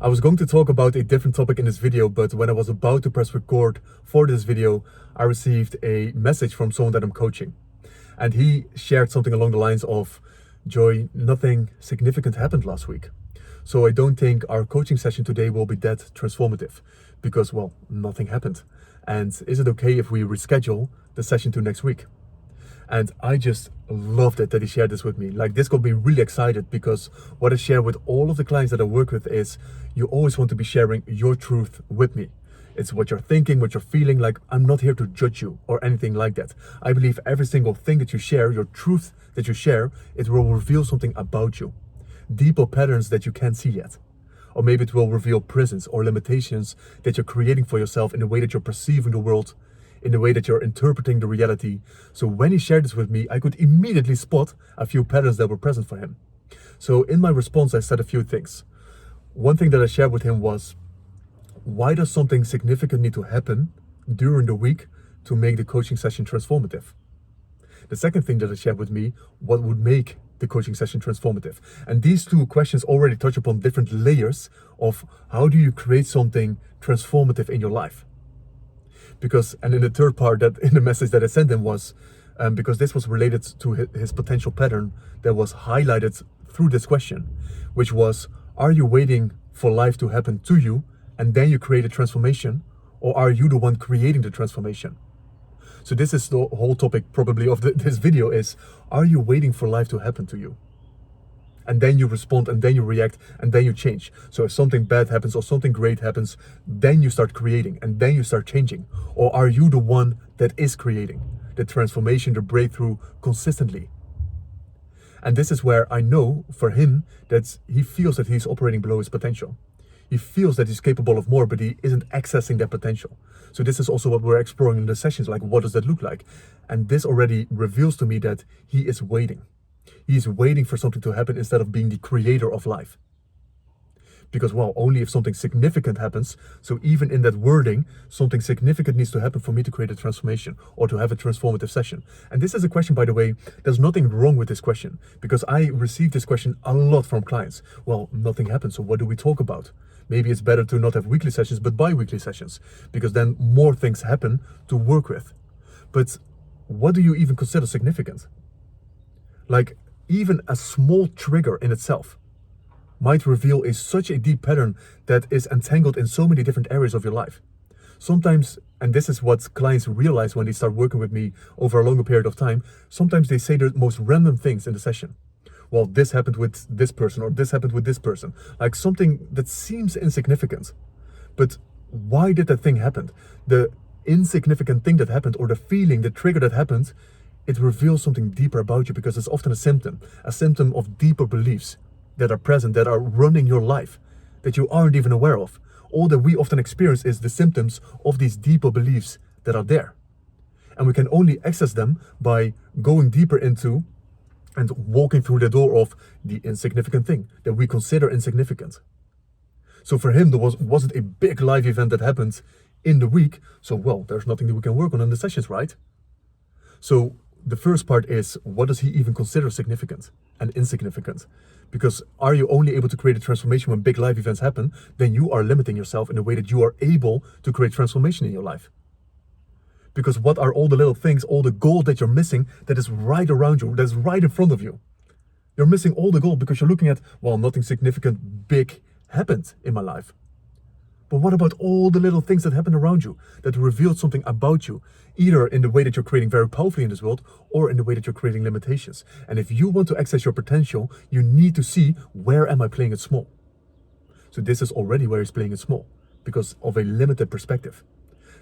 I was going to talk about a different topic in this video, but when I was about to press record for this video, I received a message from someone that I'm coaching. And he shared something along the lines of, Joy, nothing significant happened last week. So I don't think our coaching session today will be that transformative because, well, nothing happened. And is it okay if we reschedule the session to next week? And I just loved it that he shared this with me. Like, this got me really excited because what I share with all of the clients that I work with is you always want to be sharing your truth with me. It's what you're thinking, what you're feeling. Like, I'm not here to judge you or anything like that. I believe every single thing that you share, your truth that you share, it will reveal something about you. Deeper patterns that you can't see yet. Or maybe it will reveal prisons or limitations that you're creating for yourself in the way that you're perceiving the world, in the way that you're interpreting the reality. So when he shared this with me, I could immediately spot a few patterns that were present for him. So in my response, I said a few things. One thing that I shared with him was, why does something significant need to happen during the week to make the coaching session transformative? The second thing that I shared with me, what would make the coaching session transformative? And these two questions already touch upon different layers of how do you create something transformative in your life? Because, and in the third part, that in the message that I sent him was, because this was related to his potential pattern that was highlighted through this question, which was, are you waiting for life to happen to you and then you create a transformation, or are you the one creating the transformation? So this is the whole topic probably of this video is, are you waiting for life to happen to you? And then you respond, and then you react, and then you change. So if something bad happens or something great happens, then you start creating, and then you start changing. Or are you the one that is creating the transformation, the breakthrough consistently? And this is where I know for him that he feels that he's operating below his potential. He feels that he's capable of more, but he isn't accessing that potential. So this is also what we're exploring in the sessions, like what does that look like? And this already reveals to me that he is waiting. He's waiting for something to happen instead of being the creator of life. Because, well, only if something significant happens, so even in that wording, something significant needs to happen for me to create a transformation or to have a transformative session. And this is a question, by the way, there's nothing wrong with this question, because I receive this question a lot from clients. Well, nothing happens, so what do we talk about? Maybe it's better to not have weekly sessions, but bi-weekly sessions, because then more things happen to work with. But what do you even consider significant? Like, even a small trigger in itself might reveal such a deep pattern that is entangled in so many different areas of your life. Sometimes, and this is what clients realize when they start working with me over a longer period of time, sometimes they say the most random things in the session. Well, this happened with this person, or this happened with this person. Like something that seems insignificant. But why did that thing happen? The insignificant thing that happened, or the feeling, the trigger that happened, it reveals something deeper about you, because it's often a symptom of deeper beliefs that are present, that are running your life, that you aren't even aware of. All that we often experience is the symptoms of these deeper beliefs that are there. And we can only access them by going deeper into and walking through the door of the insignificant thing that we consider insignificant. So for him, there wasn't a big life event that happened in the week. So, well, there's nothing that we can work on in the sessions, right? So the first part is, what does he even consider significant and insignificant? Because are you only able to create a transformation when big life events happen? Then you are limiting yourself in the way that you are able to create transformation in your life. Because what are all the little things, all the gold that you're missing that is right around you, that's right in front of you? You're missing all the gold because you're looking at, well, nothing significant big happened in my life. But what about all the little things that happen around you that revealed something about you, either in the way that you're creating very powerfully in this world or in the way that you're creating limitations? And if you want to access your potential, you need to see, where am I playing it small? So this is already where he's playing it small because of a limited perspective.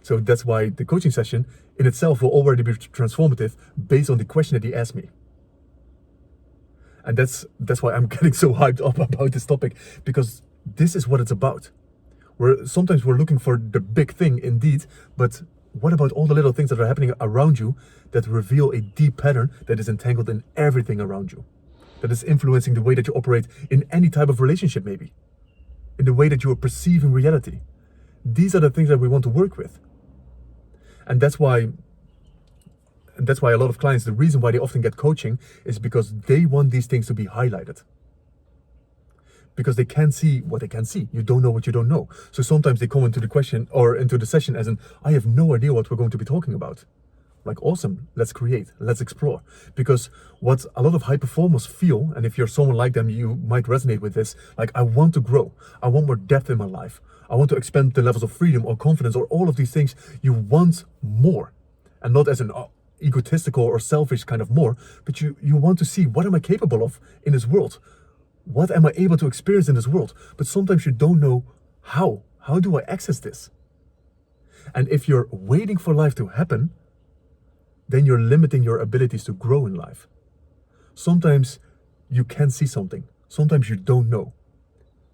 So that's why the coaching session in itself will already be transformative based on the question that he asked me. And that's why I'm getting so hyped up about this topic, because this is what it's about. Sometimes we're looking for the big thing indeed, but what about all the little things that are happening around you that reveal a deep pattern that is entangled in everything around you, that is influencing the way that you operate in any type of relationship, maybe in the way that you are perceiving reality? These are the things that we want to work with. And that's why a lot of clients, the reason why they often get coaching is because they want these things to be highlighted. because they can't see what they can't see. You don't know what you don't know. So sometimes they come into the question or into the session as in, I have no idea what we're going to be talking about. Like, awesome, let's create, let's explore. Because what a lot of high performers feel, and if you're someone like them, you might resonate with this, like, I want to grow. I want more depth in my life. I want to expand the levels of freedom or confidence or all of these things. You want more. And not as an egotistical or selfish kind of more, but you want to see, what am I capable of in this world? What am I able to experience in this world? But sometimes you don't know how. How do I access this? And if you're waiting for life to happen, then you're limiting your abilities to grow in life. Sometimes you can see something. Sometimes you don't know.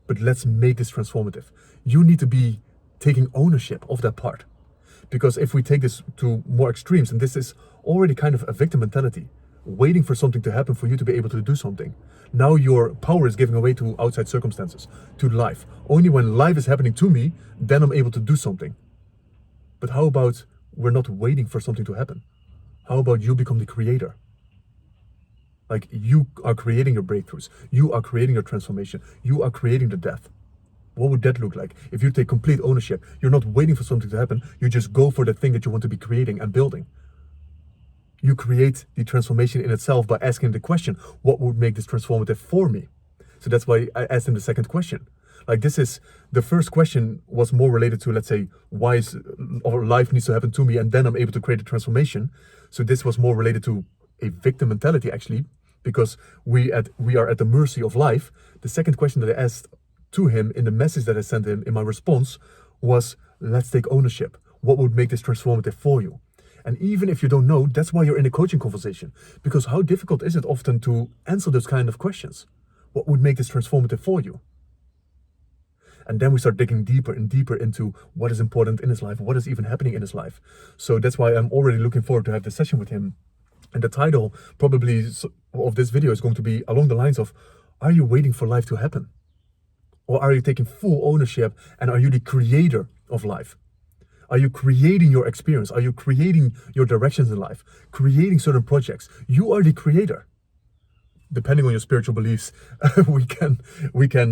But let's make this transformative. You need to be taking ownership of that part. Because if we take this to more extremes, and this is already kind of a victim mentality, waiting for something to happen for you to be able to do something. Now your power is giving away to outside circumstances, to life. Only when life is happening to me, then I'm able to do something. But how about we're not waiting for something to happen? How about you become the creator? Like, you are creating your breakthroughs. You are creating your transformation. You are creating the death. What would that look like? If you take complete ownership, you're not waiting for something to happen. You just go for the thing that you want to be creating and building. You create the transformation in itself by asking the question, what would make this transformative for me? So that's why I asked him the second question. Like, the first question was more related to, let's say, or life needs to happen to me and then I'm able to create a transformation. So this was more related to a victim mentality, actually, because we are at the mercy of life. The second question that I asked to him in the message that I sent him in my response was, let's take ownership. What would make this transformative for you? And even if you don't know, that's why you're in a coaching conversation. Because how difficult is it often to answer those kind of questions? What would make this transformative for you? And then we start digging deeper and deeper into what is important in his life, what is even happening in his life. So that's why I'm already looking forward to have this session with him. And the title probably of this video is going to be along the lines of, are you waiting for life to happen? Or are you taking full ownership and are you the creator of life? Are you creating your experience? Are you creating your directions in life? Creating certain projects? You are the creator. Depending on your spiritual beliefs, we can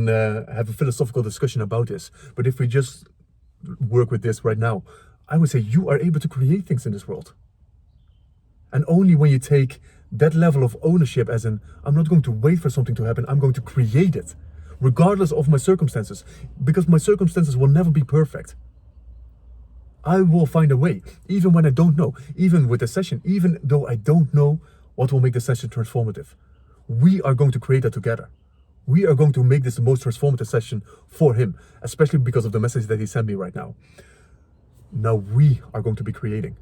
have a philosophical discussion about this. But if we just work with this right now, I would say you are able to create things in this world. And only when you take that level of ownership, as in, I'm not going to wait for something to happen, I'm going to create it, regardless of my circumstances, because my circumstances will never be perfect. I will find a way, even when I don't know, even with the session, even though I don't know what will make the session transformative. We are going to create that together. We are going to make this the most transformative session for him, especially because of the message that he sent me right now. Now we are going to be creating.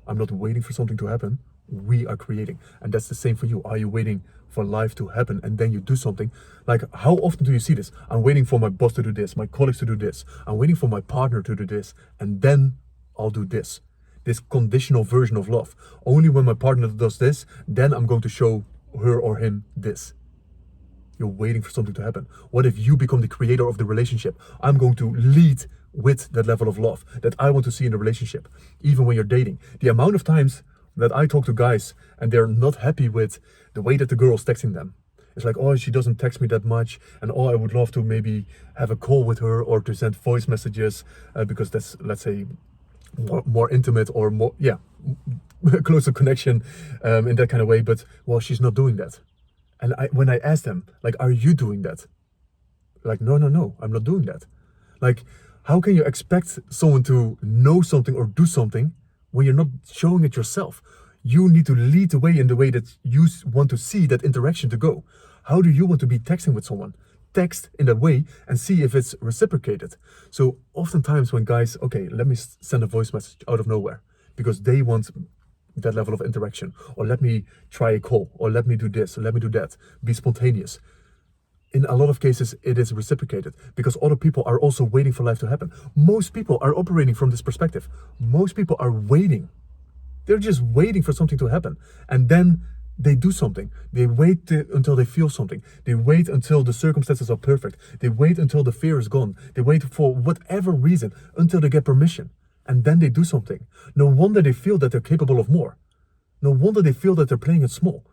I'm not waiting for something to happen. We are creating. And that's the same for you. Are you waiting for life to happen and then you do something? Like, how often do you see this? I'm waiting for my boss to do this, my colleagues to do this. I'm waiting for my partner to do this, and then I'll do this. This conditional version of love. Only when my partner does this, then I'm going to show her or him this. You're waiting for something to happen. What if you become the creator of the relationship? I'm going to lead with that level of love that I want to see in the relationship, even when you're dating. The amount of times that I talk to guys and they're not happy with the way that the girl's texting them. It's like, oh, she doesn't text me that much, and oh, I would love to maybe have a call with her or to send voice messages because that's, let's say, more intimate or more, closer connection in that kind of way. But, well, she's not doing that. And when I asked them, like, are you doing that? Like, no, I'm not doing that. Like, how can you expect someone to know something or do something when you're not showing it yourself? You need to lead the way in the way that you want to see that interaction to go. How do you want to be texting with someone? Text in that way and see if it's reciprocated. So oftentimes when guys, okay, let me send a voice message out of nowhere because they want that level of interaction, or let me try a call, or let me do this, or let me do that, be spontaneous. In a lot of cases, it is reciprocated because other people are also waiting for life to happen. Most people are operating from this perspective. Most people are waiting. They're just waiting for something to happen. And then they do something. They wait until they feel something. They wait until the circumstances are perfect. They wait until the fear is gone. They wait for whatever reason until they get permission. And then they do something. No wonder they feel that they're capable of more. No wonder they feel that they're playing it small.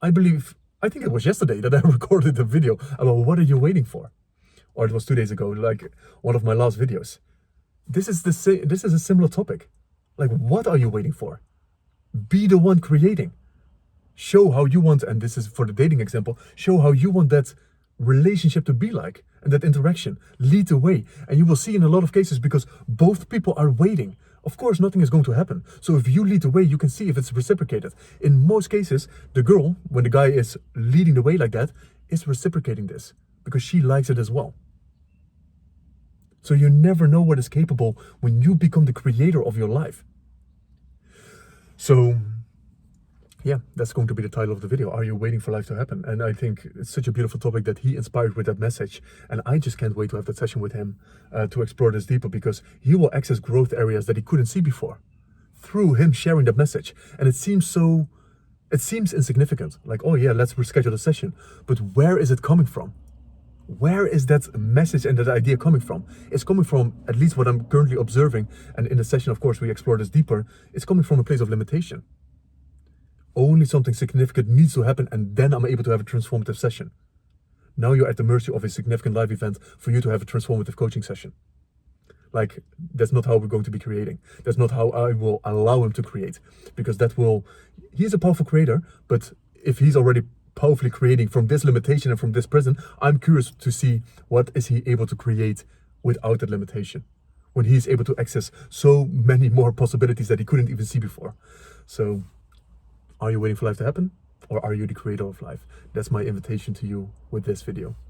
I believe I think it was yesterday that I recorded a video about what are you waiting for? Or it was 2 days ago, like one of my last videos. This is a similar topic. Like, what are you waiting for? Be the one creating. Show how you want, and this is for the dating example, show how you want that relationship to be like, and that interaction. Lead the way. And you will see in a lot of cases, because both people are waiting, of course nothing is going to happen. So if you lead the way, you can see if it's reciprocated. In most cases, the girl, when the guy is leading the way like that, is reciprocating this, because she likes it as well. So you never know what is capable when you become the creator of your life. So yeah, that's going to be the title of the video. Are you waiting for life to happen? And I think it's such a beautiful topic that he inspired with that message. And I just can't wait to have that session with him to explore this deeper, because he will access growth areas that he couldn't see before through him sharing that message. And it seems insignificant. Like, oh yeah, let's reschedule a session. But where is it coming from? Where is that message and that idea coming from? It's coming from, at least what I'm currently observing, and in the session, of course, we explore this deeper, it's coming from a place of limitation. Only something significant needs to happen, and then I'm able to have a transformative session. Now you're at the mercy of a significant life event for you to have a transformative coaching session. Like, that's not how we're going to be creating. That's not how I will allow him to create, because he's a powerful creator, but if he's already powerfully creating from this limitation and from this prison, I'm curious to see what is he able to create without that limitation, when he's able to access so many more possibilities that he couldn't even see before. So, are you waiting for life to happen, or are you the creator of life? That's my invitation to you with this video.